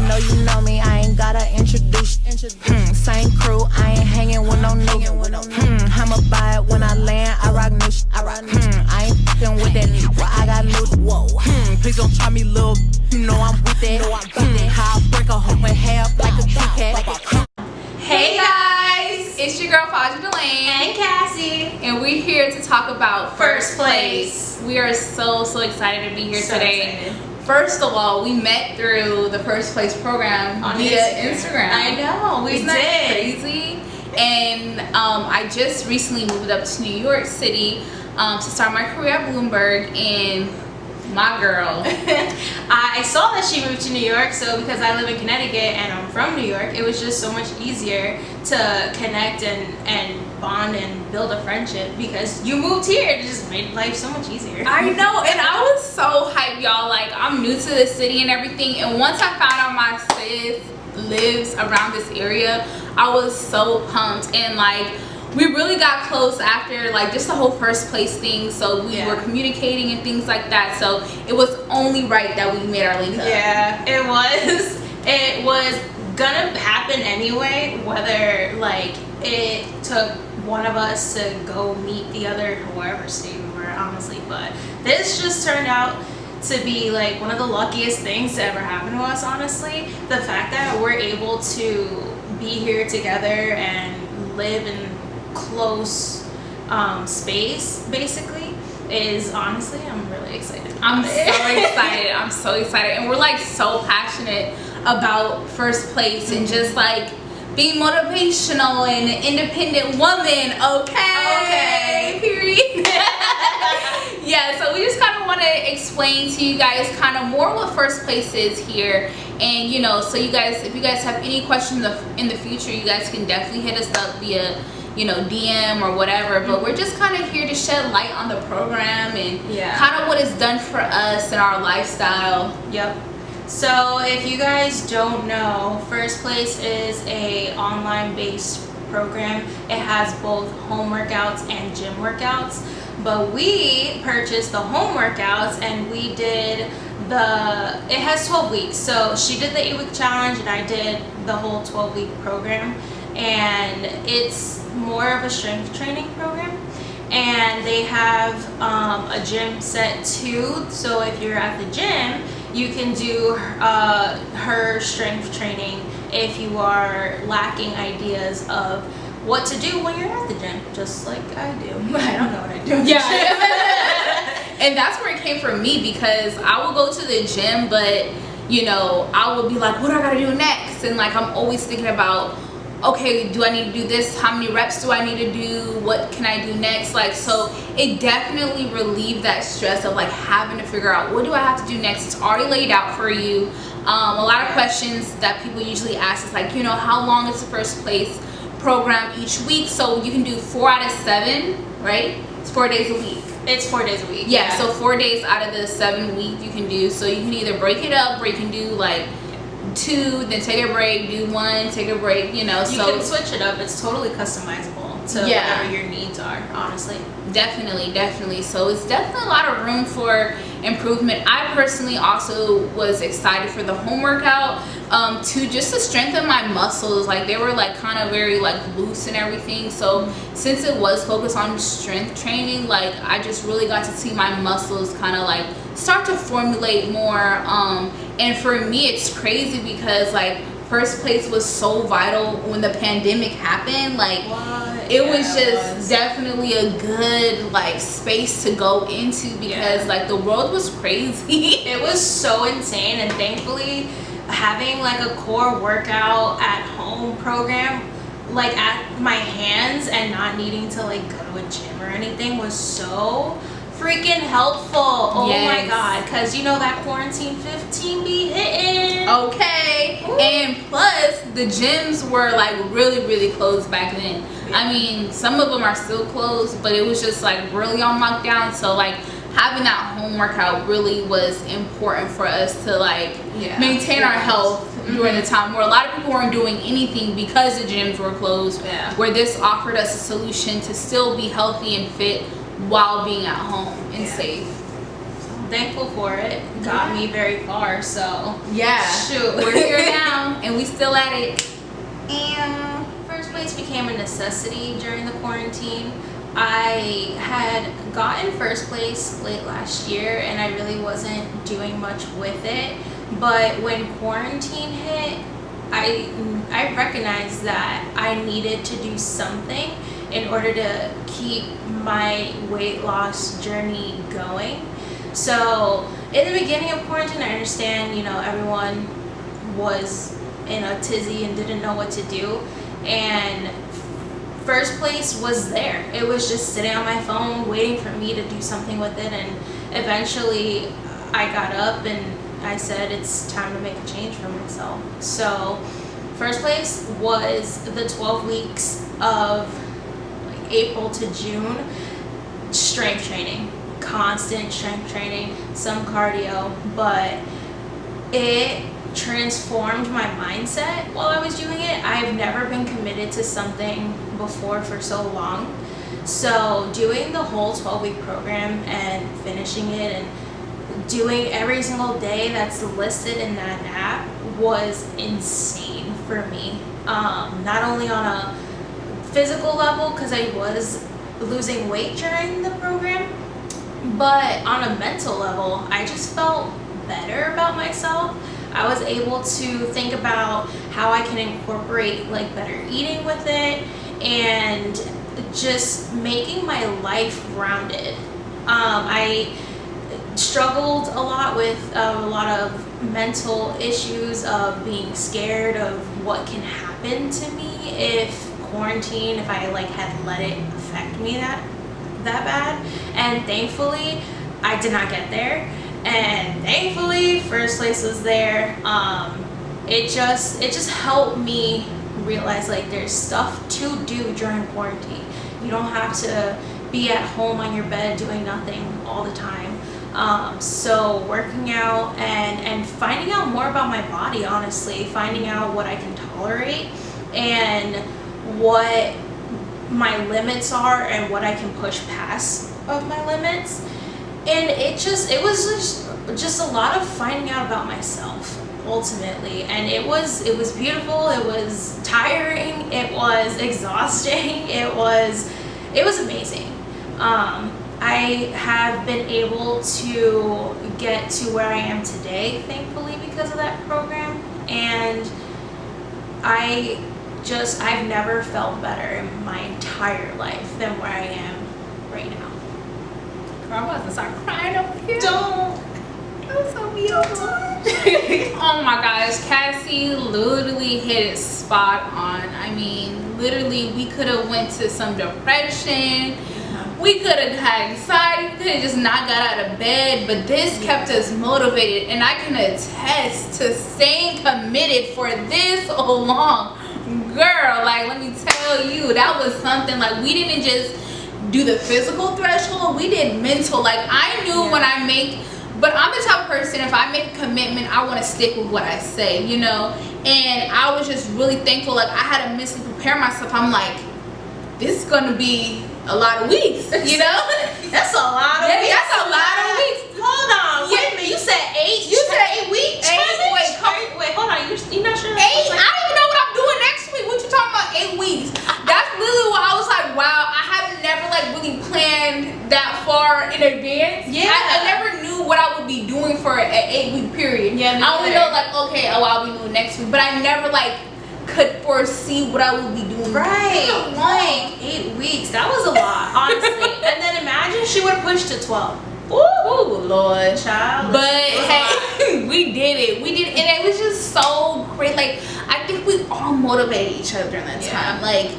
know you know me, I ain't gotta introduce. Same crew, I ain't hanging with no nigga. I'ma buy it when I land, I rock new. I ain't fucking with that new, but I got new. Whoa. Please don't try me, little. You know I'm with that. How I break a hoe in half like a Kit Kat. Hey guys, it's your girl Faja Delane and Cassie, and we're here to talk about First Place. We are so excited to be here today. Excited. First of all, we met through the First Place program via Instagram. I know, we Isn't that did. crazy? And I just recently moved up to New York City to start my career at Bloomberg, and my girl. I saw that she moved to New York, so because I live in Connecticut and I'm from New York, it was just so much easier to connect and bond and build a friendship because you moved here. It just made life so much easier. I know, and I was so hyped, y'all. Like, I'm new to the city and everything, and once I found out my sis lives around this area, I was so pumped. And like, we really got close after like just the whole First Place thing, so we were communicating and things like that, so it was only right that we made our link up. Yeah, it was gonna happen anyway, whether like it took one of us to go meet the other, wherever state we were, honestly. But this just turned out to be like one of the luckiest things to ever happen to us, honestly. The fact that we're able to be here together and live in close space basically is honestly, I'm really excited. I'm so excited, and we're like so passionate about First Place and just like being motivational and an independent woman. Okay, period. Yeah, so we just kind of want to explain to you guys kind of more what First Place is here, and you know, so you guys, if you guys have any questions in the future, you guys can definitely hit us up via, you know, DM or whatever. But we're just kind of here to shed light on the program and kind of what it's done for us and our lifestyle. Yep. So if you guys don't know, First Place is a online based program. It has both home workouts and gym workouts, but we purchased the home workouts and we did it has 12 weeks. So she did the 8-week challenge and I did the whole 12-week program, and it's more of a strength training program, and they have a gym set too. So if you're at the gym, you can do her strength training if you are lacking ideas of what to do when you're at the gym, just like I do. I don't know what I do. Yeah. And that's where it came from me, because I will go to the gym, but you know, I will be like, what do I gotta do next? And like, I'm always thinking about, okay, do I need to do this? How many reps do I need to do? What can I do next? Like, so it definitely relieved that stress of like having to figure out, what do I have to do next? It's already laid out for you. A lot of questions that people usually ask is like, you know, how long is the First Place program each week? So you can do 4 out of 7, right? It's 4 days a week. It's 4 days a week. Yeah, so 4 days out of the 7 week you can do. So you can either break it up, or you can do like 2, then take a break, do 1, take a break, you know. You can switch it up. It's totally customizable to whatever your needs are, honestly. Definitely. So it's definitely a lot of room for improvement. I personally also was excited for the home workout to just to strengthen my muscles. Like, they were like kind of very like loose and everything. So since it was focused on strength training, like I just really got to see my muscles kind of like start to formulate more. And for me, it's crazy because like First Place was so vital when the pandemic happened. Like, it was just definitely a good like space to go into, because like the world was crazy. It was so insane, and thankfully having like a core workout at home program like at my hands and not needing to like go to a gym or anything was so freaking helpful. Oh my god, because you know that quarantine 15 be hitting. Okay. Ooh. And plus the gyms were like really closed back then. I mean, some of them are still closed, but it was just like really on lockdown. So like having that home workout really was important for us to like maintain our health during the time where a lot of people weren't doing anything because the gyms were closed. Where this offered us a solution to still be healthy and fit while being at home and safe. thankful for it. Got me very far, so yeah. Shoot, We're here now, and we still at it. And Frstplace became a necessity during the quarantine. I had gotten Frstplace late last year, and I really wasn't doing much with it. But when quarantine hit, I recognized that I needed to do something in order to keep my weight loss journey going. So in the beginning of quarantine, I understand, you know, everyone was in a tizzy and didn't know what to do, and Frstplace was there. It was just sitting on my phone waiting for me to do something with it, and eventually I got up and I said it's time to make a change for myself. So Frstplace was the 12 weeks of like April to June strength training, constant strength training, some cardio, but it transformed my mindset while I was doing it. I've never been committed to something before for so long. So doing the whole 12-week program and finishing it and doing every single day that's listed in that app was insane for me. Not only on a physical level, because I was losing weight during the program, but on a mental level, I just felt better about myself. I was able to think about how I can incorporate like better eating with it and just making my life rounded. I struggled a lot with a lot of mental issues of being scared of what can happen to me if quarantine, if I like had let it affect me that bad. And thankfully I did not get there, and thankfully Frstplace was there. It just helped me realize like there's stuff to do during quarantine. You don't have to be at home on your bed doing nothing all the time. So working out and finding out more about my body, honestly, finding out what I can tolerate and what my limits are and what I can push past of my limits. And it was just a lot of finding out about myself ultimately, and it was beautiful, it was tiring, it was exhausting, it was amazing. I have been able to get to where I am today, thankfully, because of that program, and I've never felt better in my entire life than where I am right now. I'm about to start crying over here. Don't tell me oh my gosh, Cassie literally hit it spot on. I mean, literally, we could have went to some depression. We could have had anxiety. We could have just not got out of bed. But this kept us motivated, and I can attest to staying committed for this long. Girl, like, let me tell you, that was something. Like, we didn't just do the physical threshold, we did mental. Like, I knew when I make, but I'm the type of person, if I make a commitment, I want to stick with what I say, you know. And I was just really thankful. Like, I had to mentally prepare myself. I'm like, this is gonna be a lot of weeks, you know. That's a lot of weeks. That's a lot of weeks. Hold on, wait a minute. You said 8? You said 8 weeks? Wait, hold on. You're not sure? 8? I don't even know what I'm doing next week. What you talking about? 8 weeks? That's literally what I was like. Wow, I haven't never like really planned that far in advance. Yeah, I never knew what I would be doing for an 8-week period. Yeah, I only know like, okay, I'll be doing next week, but I never like could foresee what I would be doing. Right, like 8 weeks. That was a lot, honestly. And then imagine she would have pushed to 12. Ooh, Lord, child. But hey, we did it. We did, and it was just so great. Like, I think we all motivated each other during that time. Like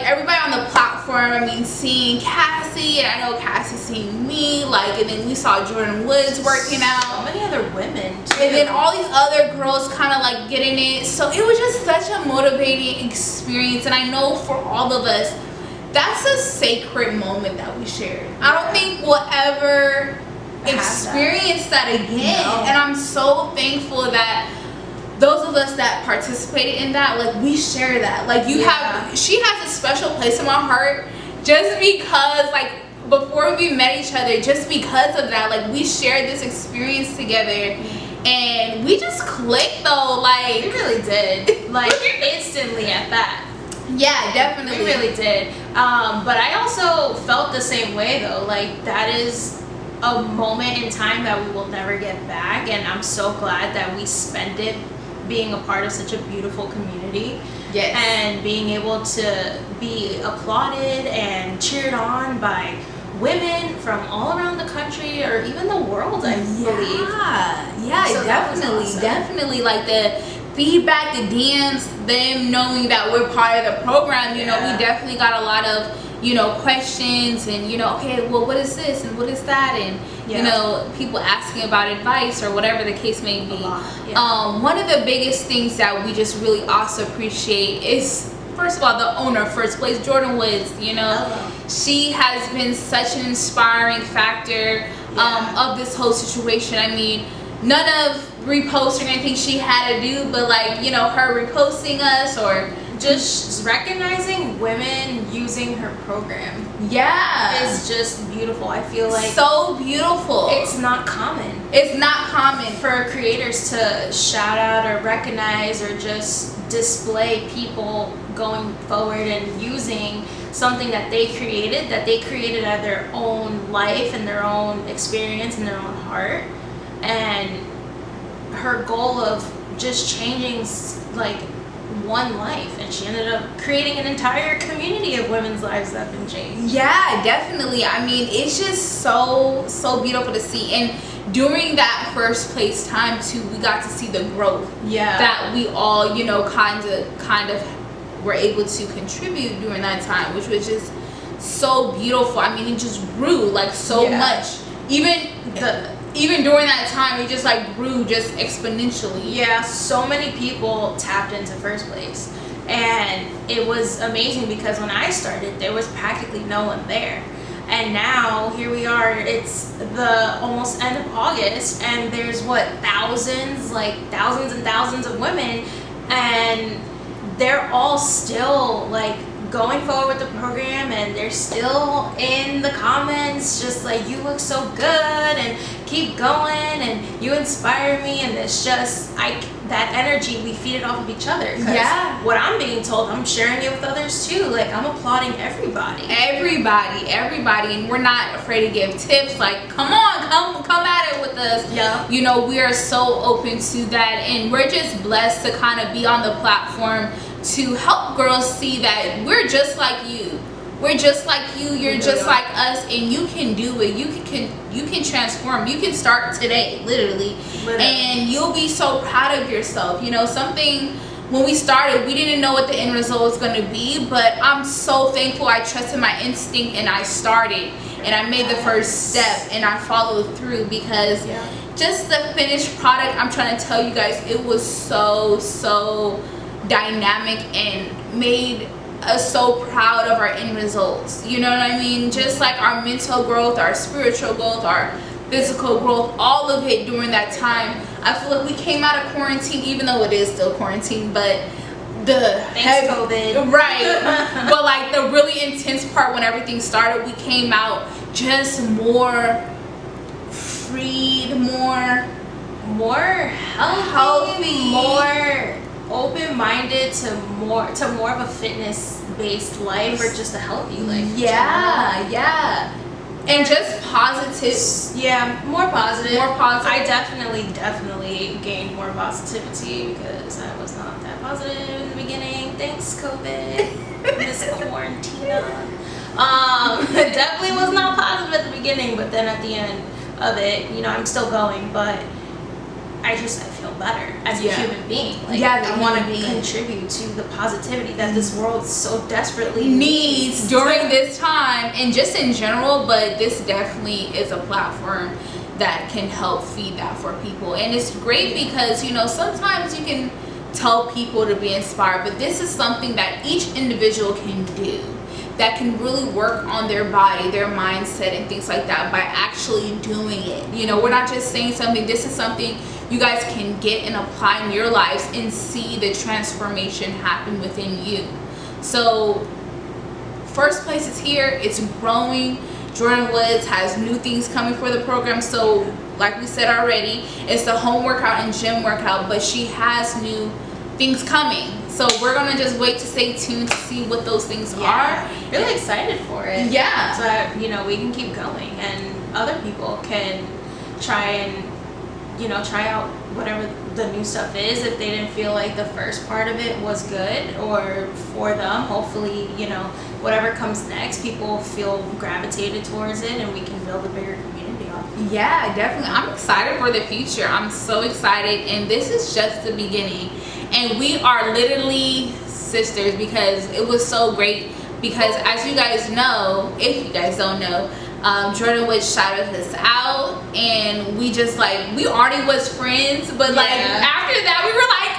everybody on the platform. I mean, seeing Cassie, and I know Cassie seeing me. Like, and then we saw Jordyn Woods working out. So many other women too. And then all these other girls kind of like getting it. So it was just such a motivating experience. And I know for all of us, that's a sacred moment that we shared. I don't think we'll ever experience that again. No. And I'm so thankful that those of us that participated in that, like, we share that. Like, she has a special place in my heart just because, like, before we met each other, just because of that, like we shared this experience together, and we just clicked though. Like we really did, like instantly at that. Yeah, definitely. We really did. But I also felt the same way though. Like that is a moment in time that we will never get back, and I'm so glad that we spent it being a part of such a beautiful community. Yes. And being able to be applauded and cheered on by women from all around the country or even the world, I believe. Yeah, So definitely, awesome. Definitely. Like the feedback, the DMs, them knowing that we're part of the program, you know, we definitely got a lot of, you know, questions and, you know, okay, well, what is this and what is that? And, you know, people asking about advice or whatever the case may be. One of the biggest things that we just really also appreciate is, first of all, the owner of Frstplace, Jordyn Woods. You know, she has been such an inspiring factor of this whole situation. I mean, none of reposting or anything she had to do, but like, you know, her reposting us or just recognizing women using her program is just beautiful. I feel like so beautiful. It's not common. It's not common for creators to shout out or recognize or just display people going forward and using something that they created out of their own life and their own experience and their own heart. And her goal of just changing like one life, and she ended up creating an entire community of women's lives that have been changed. Yeah, definitely. I mean, it's just so beautiful to see. And during that Frstplace time too, we got to see the growth that we all, you know, kind of were able to contribute during that time, which was just so beautiful. I mean, it just grew like so much. Even during that time, it just like grew just exponentially. Yeah, so many people tapped into Frstplace, and it was amazing because when I started, there was practically no one there. And now here we are, it's the almost end of August, and there's thousands and thousands of women, and they're all still like going forward with the program, and they're still in the comments just like, you look so good and keep going and you inspire me. And it's just that energy, we feed it off of each other. What I'm being told, I'm sharing it with others too. Like, I'm applauding everybody, and we're not afraid to give tips. Like, come on, come at it with us. You know, we are so open to that, and we're just blessed to kind of be on the platform to help girls see that we're just like you. We're just like you. You're just like us, and you can do it. You can transform. You can start today, literally. And you'll be so proud of yourself. You know, something when we started, we didn't know what the end result was going to be, but I'm so thankful I trusted my instinct and I started and I made the first step and I followed through, because just the finished product, I'm trying to tell you guys, it was so dynamic and made us so proud of our end results. You know what I mean? Just like our mental growth, our spiritual growth, our physical growth, all of it during that time. I feel like we came out of quarantine, even though it is still quarantine, but thanks COVID. Right. But like the really intense part when everything started, we came out just more freed, more healthy, more open-minded to more of a fitness-based life, or just a healthy life. And just positive. More positive. I definitely gained more positivity because I was not that positive in the beginning. Thanks, COVID. This quarantine. Definitely was not positive at the beginning, but then at the end of it, you know, I'm still going, but I feel better as a human being. Like, I want to contribute to the positivity that this world so desperately needs during this time, and just in general. But this definitely is a platform that can help feed that for people, and it's great because, you know, sometimes you can tell people to be inspired, but this is something that each individual can do, that can really work on their body, their mindset, and things like that by actually doing it. You know, we're not just saying something. This is something you guys can get and apply in your lives and see the transformation happen within you. So Frstplace is here. It's growing. Jordyn Woods has new things coming for the program. So like we said already, it's the home workout and gym workout, but she has new things coming. So we're gonna just wait to stay tuned to see what those things are. Really excited for it. Yeah. So that, you know, we can keep going and other people can try and, you know, try out whatever the new stuff is. If they didn't feel like the first part of it was good or for them, hopefully, you know, whatever comes next, people feel gravitated towards it and we can build a bigger community off of it. Yeah, definitely. I'm excited for the future. I'm so excited, and this is just the beginning. And we are literally sisters because it was so great. Because as you guys know, if you guys don't know, Jordyn Woods shouted us out, and we just like, we already was friends, but like after that we were like,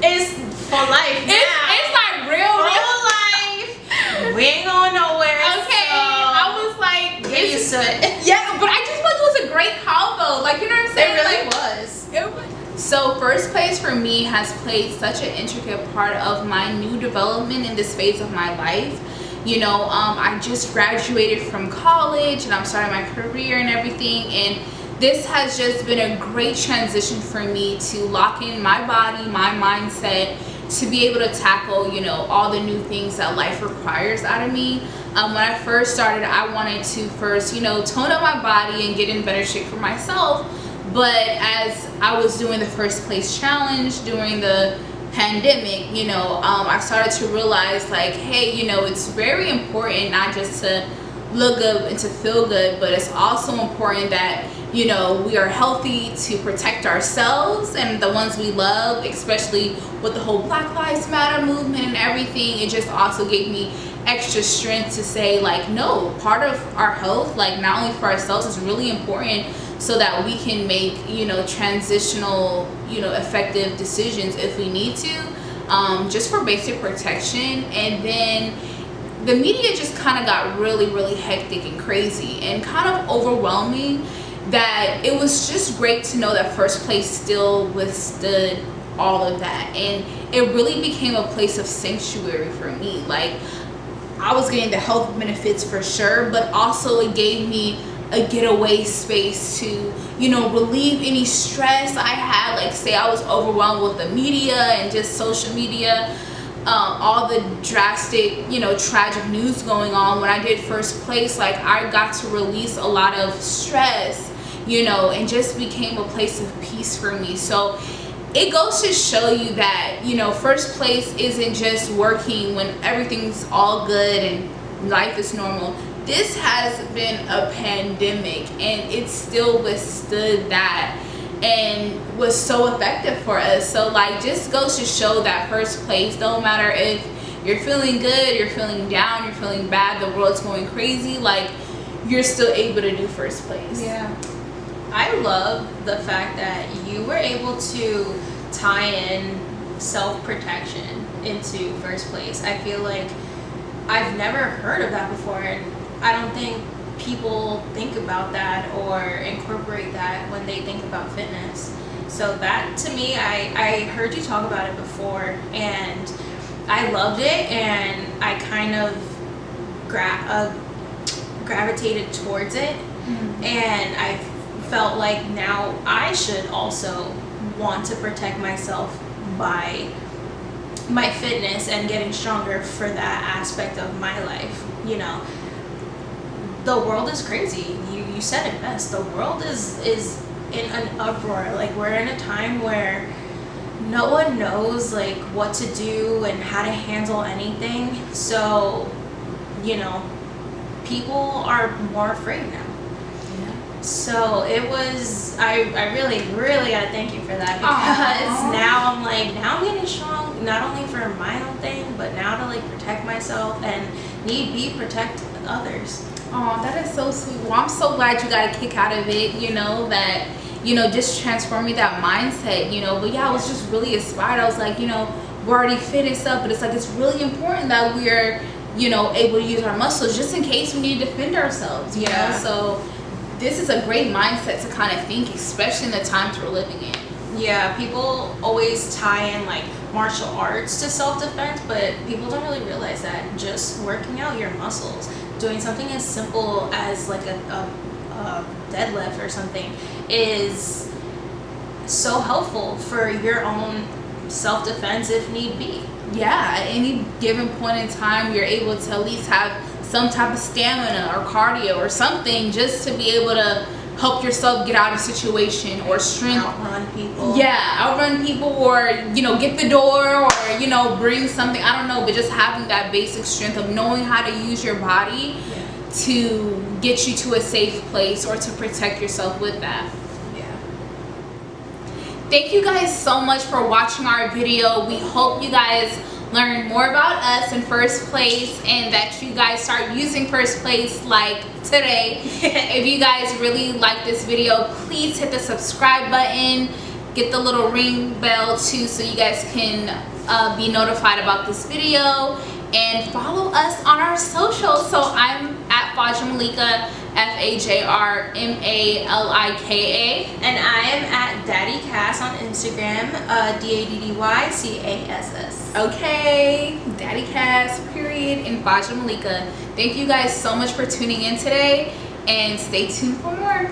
it's for life. It's like real life. We ain't going nowhere. Okay, so I was like, get used to it. Yeah, but I just felt it was a great combo. Like, you know what I'm saying? It really like, was. It was. So Frstplace for me has played such an intricate part of my new development in this phase of my life. You know, I just graduated from college and I'm starting my career and everything, and this has just been a great transition for me to lock in my body, my mindset, to be able to tackle, you know, all the new things that life requires out of me. When I first started, I wanted to first, you know, tone up my body and get in better shape for myself. But as I was doing the Frstplace challenge during the pandemic, you know, I started to realize like, hey, you know, it's very important not just to look good and to feel good, but it's also important that, you know, we are healthy to protect ourselves and the ones we love, especially with the whole Black Lives Matter movement and everything. It just also gave me extra strength to say like, no, part of our health, like not only for ourselves, is really important so that we can make, you know, transitional, you know, effective decisions if we need to, just for basic protection. And then the media just kind of got really hectic and crazy and kind of overwhelming, that it was just great to know that Frstplace still withstood all of that, and it really became a place of sanctuary for me. Like, I was getting the health benefits for sure, but also it gave me a getaway space to, you know, relieve any stress I had. Like, say I was overwhelmed with the media and just social media, all the drastic, you know, tragic news going on. When I did Frstplace, like, I got to release a lot of stress, you know, and just became a place of peace for me. So it goes to show you that, you know, Frstplace isn't just working when everything's all good and life is normal. This has been a pandemic and it still withstood that and was so effective for us. So like, just goes to show that Frstplace, no matter if you're feeling good, you're feeling down, you're feeling bad, the world's going crazy, like, you're still able to do Frstplace. Yeah. I love the fact that you were able to tie in self-protection into Frstplace. I feel like I've never heard of that before, and I don't think people think about that or incorporate that when they think about fitness. So that, to me, I heard you talk about it before and I loved it, and I kind of gravitated towards it. And I felt like now I should also want to protect myself by my fitness and getting stronger for that aspect of my life. You know, the world is crazy. You said it best. The world is in an uproar. Like, we're in a time where no one knows like what to do and how to handle anything. So, you know, people are more afraid now. So it was, I really gotta thank you for that, because now I'm like, now I'm getting strong, not only for my own thing, but now to like protect myself and need be protect others. Oh, that is so sweet. Well, I'm so glad you got a kick out of it, you know, that, you know, just transforming that mindset, you know. But yeah, I was just really inspired. I was like, you know, we're already fit and stuff, but it's like, it's really important that we're, you know, able to use our muscles just in case we need to defend ourselves, you know. So this is a great mindset to kind of think, especially in the times we're living in. Yeah, people always tie in like martial arts to self-defense, but people don't really realize that just working out your muscles, doing something as simple as like a deadlift or something is so helpful for your own self-defense if need be. Yeah, at any given point in time, you're able to at least have some type of stamina or cardio or something just to be able to help yourself get out of a situation or strength. Outrun people. Yeah, outrun people, or get the door, or bring something. I don't know, but just having that basic strength of knowing how to use your body to get you to a safe place or to protect yourself with that. Thank you guys so much for watching our video. We hope you guys learn more about us in Frstplace and that you guys start using Frstplace like today. If you guys really like this video, please hit the subscribe button, get the little ring bell too so you guys can be notified about this video, and follow us on our socials. So I'm at Fajramalika, FAJRMALIKA, and I am at Daddy Cass on Instagram, DADDYCASS. Okay, Daddy Cass, period, and Fajramalika. Thank you guys so much for tuning in today, and stay tuned for more.